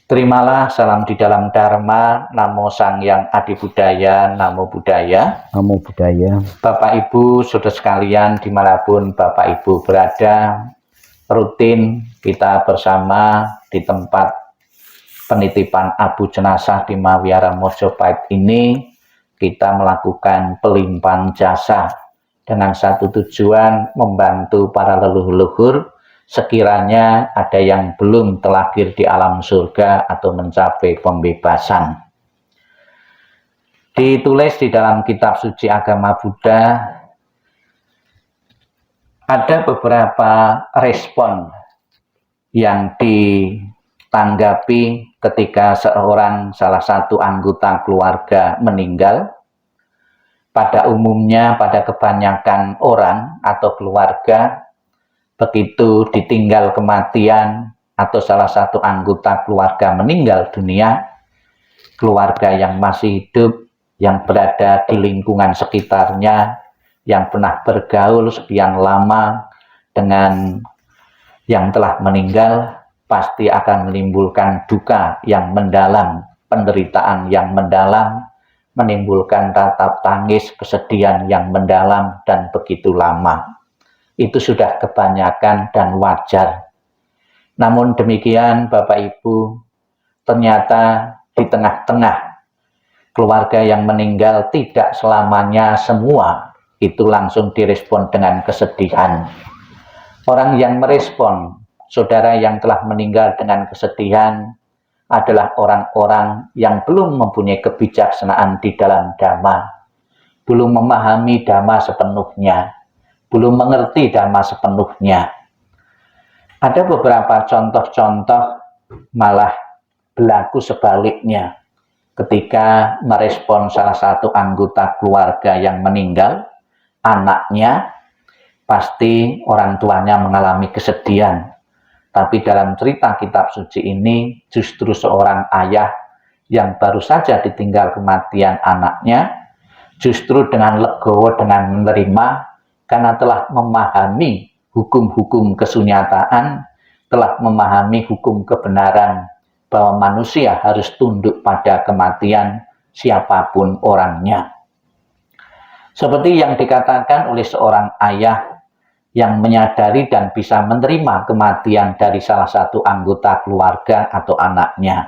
Terimalah salam di dalam Dharma, Namo Sang Yang Adi Budaya, Namo Buddhaya. Namo Buddhaya. Bapak Ibu, saudara sekalian dimanapun Bapak Ibu berada, rutin kita bersama di tempat penitipan abu jenazah di Mawiara Mojopahit ini, kita melakukan pelimpahan jasa dengan satu tujuan membantu para leluhur sekiranya ada yang belum terlahir di alam surga atau mencapai pembebasan. Ditulis di dalam kitab suci agama Buddha, ada beberapa respon yang ditanggapi ketika salah satu anggota keluarga meninggal. Pada umumnya, pada kebanyakan orang atau keluarga, begitu ditinggal kematian atau salah satu anggota keluarga meninggal dunia, keluarga yang masih hidup, yang berada di lingkungan sekitarnya, yang pernah bergaul sekian lama dengan yang telah meninggal, pasti akan menimbulkan duka yang mendalam, penderitaan yang mendalam, menimbulkan ratap tangis, kesedihan yang mendalam dan begitu lama. Itu sudah kebanyakan dan wajar. Namun demikian Bapak Ibu, ternyata di tengah-tengah keluarga yang meninggal tidak selamanya semua itu langsung direspon dengan kesedihan. Orang yang merespon saudara yang telah meninggal dengan kesedihan adalah orang-orang yang belum mempunyai kebijaksanaan di dalam Dhamma, belum memahami Dhamma sepenuhnya, belum mengerti Dhamma sepenuhnya. Ada beberapa contoh-contoh malah berlaku sebaliknya. Ketika merespon salah satu anggota keluarga yang meninggal, anaknya, pasti orang tuanya mengalami kesedihan. Tapi dalam cerita kitab suci ini, justru seorang ayah yang baru saja ditinggal kematian anaknya, justru dengan legowo, dengan menerima, karena telah memahami hukum-hukum kesunyataan, telah memahami hukum kebenaran, bahwa manusia harus tunduk pada kematian siapapun orangnya. Seperti yang dikatakan oleh seorang ayah yang menyadari dan bisa menerima kematian dari salah satu anggota keluarga atau anaknya,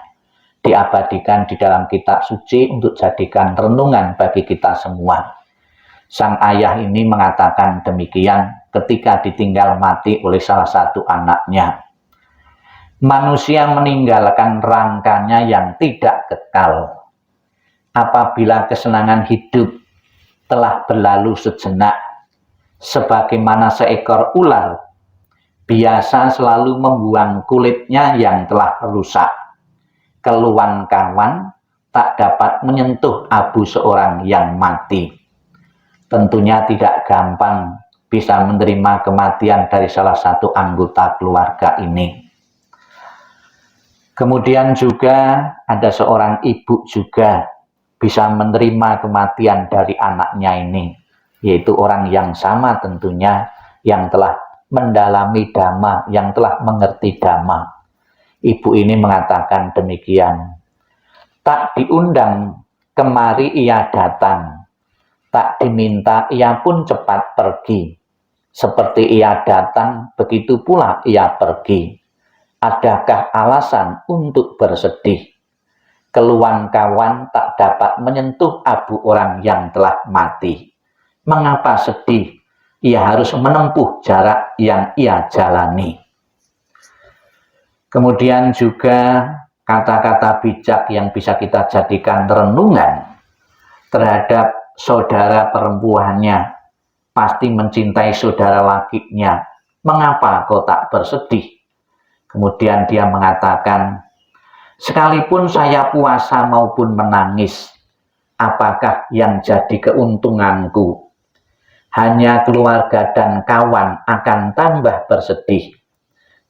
diabadikan di dalam kitab suci untuk jadikan renungan bagi kita semua. Sang ayah ini mengatakan demikian ketika ditinggal mati oleh salah satu anaknya. Manusia meninggalkan rangkanya yang tidak kekal. Apabila kesenangan hidup telah berlalu sejenak, sebagaimana seekor ular biasa selalu membuang kulitnya yang telah rusak, kawan-kawan tak dapat menyentuh abu seorang yang mati. Tentunya tidak gampang bisa menerima kematian dari salah satu anggota keluarga ini. Kemudian juga ada seorang ibu juga bisa menerima kematian dari anaknya ini, yaitu orang yang sama tentunya, yang telah mendalami Dhamma, yang telah mengerti Dhamma. Ibu ini mengatakan demikian, tak diundang kemari ia datang, tak diminta ia pun cepat pergi. Seperti ia datang, begitu pula ia pergi. Adakah alasan untuk bersedih? Kawan tak dapat menyentuh abu orang yang telah mati. Mengapa sedih? Ia harus menempuh jarak yang ia jalani. Kemudian juga kata-kata bijak yang bisa kita jadikan renungan terhadap saudara perempuannya, pasti mencintai saudara lakinya. Mengapa kau tak bersedih? Kemudian dia mengatakan, sekalipun saya puasa maupun menangis, apakah yang jadi keuntunganku? Hanya keluarga dan kawan akan tambah bersedih.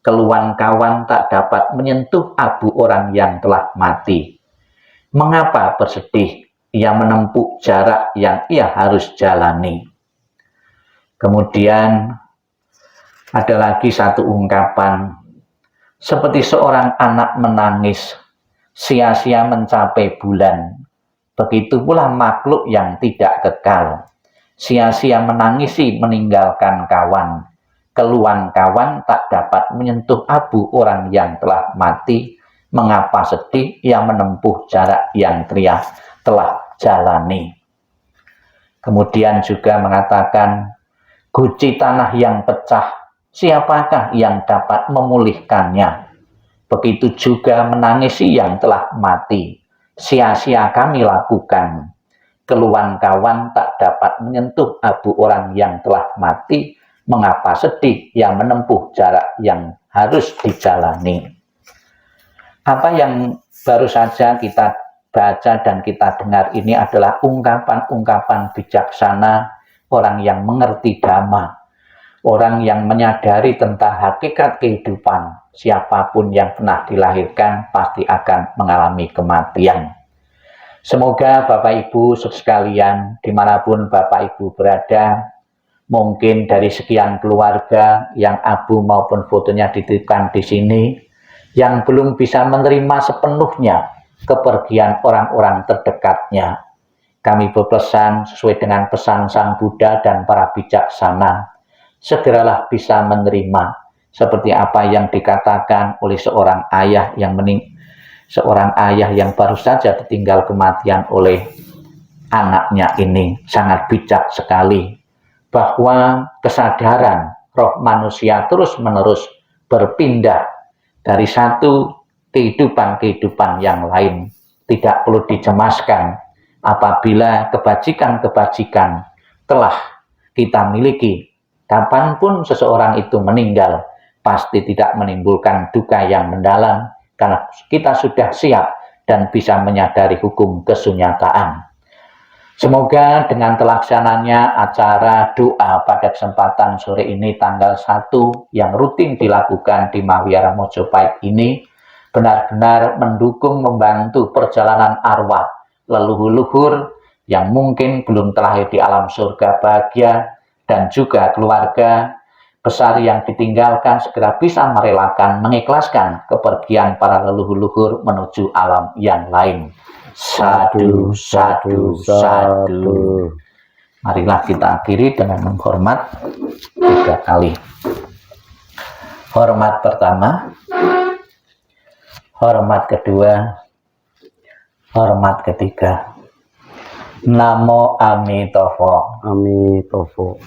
Kawan tak dapat menyentuh abu orang yang telah mati. Mengapa bersedih? Ia menempuh jarak yang ia harus jalani. Kemudian ada lagi satu ungkapan, seperti seorang anak menangis sia-sia mencapai bulan. Begitu pula makhluk yang tidak kekal, sia-sia menangisi meninggalkan kawan. Keluhan kawan tak dapat menyentuh abu orang yang telah mati. Mengapa sedih yang menempuh jarak yang telah jalani. Kemudian juga mengatakan, guci tanah yang pecah, siapakah yang dapat memulihkannya? Begitu juga menangisi yang telah mati, sia-sia kami lakukan. Keluhan kawan tak dapat menyentuh abu orang yang telah mati. Mengapa sedih yang menempuh jarak yang harus dijalani. Apa yang baru saja kita baca dan kita dengar ini adalah ungkapan-ungkapan bijaksana orang yang mengerti dhamma, orang yang menyadari tentang hakikat kehidupan. Siapapun yang pernah dilahirkan pasti akan mengalami kematian. Semoga Bapak Ibu sekalian, dimanapun Bapak Ibu berada, mungkin dari sekian keluarga yang abu maupun fotonya dititipkan di sini, yang belum bisa menerima sepenuhnya kepergian orang-orang terdekatnya, kami berpesan sesuai dengan pesan Sang Buddha dan para bijaksana, segeralah bisa menerima seperti apa yang dikatakan oleh seorang ayah yang baru saja ditinggal kematian oleh anaknya ini. Sangat bijak sekali bahwa kesadaran roh manusia terus-menerus berpindah dari satu kehidupan yang lain. Tidak perlu dicemaskan apabila kebajikan-kebajikan telah kita miliki. Kapanpun seseorang itu meninggal, pasti tidak menimbulkan duka yang mendalam, karena kita sudah siap dan bisa menyadari hukum kesunyataan. Semoga dengan terlaksananya acara doa pada kesempatan sore ini tanggal 1 yang rutin dilakukan di Mahawihara Mojopahit ini benar-benar mendukung membantu perjalanan arwah leluhur-leluhur yang mungkin belum terlahir di alam surga bahagia, dan juga keluarga besar yang ditinggalkan segera bisa merelakan, mengikhlaskan kepergian para leluhur-leluhur menuju alam yang lain. Sadu, sadu, sadu. Marilah kita akhiri dengan menghormat 3 kali. Hormat pertama, hormat kedua, hormat ketiga. Namo Amitofo. Amitofo.